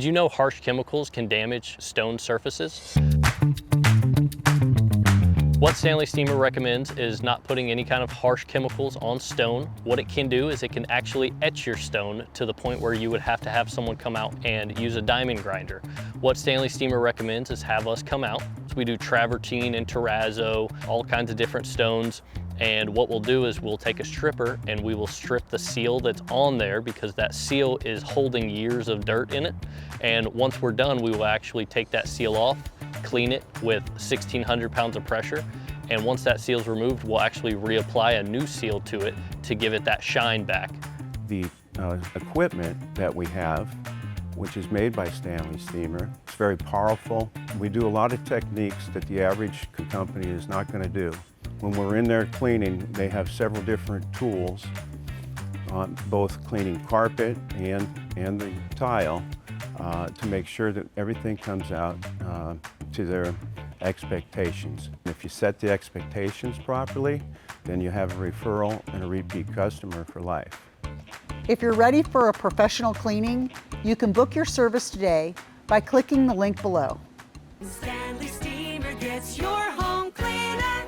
Did you know harsh chemicals can damage stone surfaces? What Stanley Steemer recommends is not putting any kind of harsh chemicals on stone. What it can do is it can actually etch your stone to the point where you would have to have someone come out and use a diamond grinder. What Stanley Steemer recommends is have us come out. So we do Travertine and Terrazzo, all kinds of different stones. And what we'll do is we'll take a stripper and we will strip the seal that's on there, because that seal is holding years of dirt in it. And once we're done, we will actually take that seal off, clean it with 1,600 pounds of pressure. And once that seal is removed, we'll actually reapply a new seal to it to give it that shine back. The equipment that we have, which is made by Stanley Steemer, it's very powerful. We do a lot of techniques that the average company is not going to do. When we're in there cleaning, they have several different tools, both cleaning carpet and the tile, to make sure that everything comes out to their expectations. If you set the expectations properly, then you have a referral and a repeat customer for life. If you're ready for a professional cleaning, you can book your service today by clicking the link below. Stanley Steemer gets your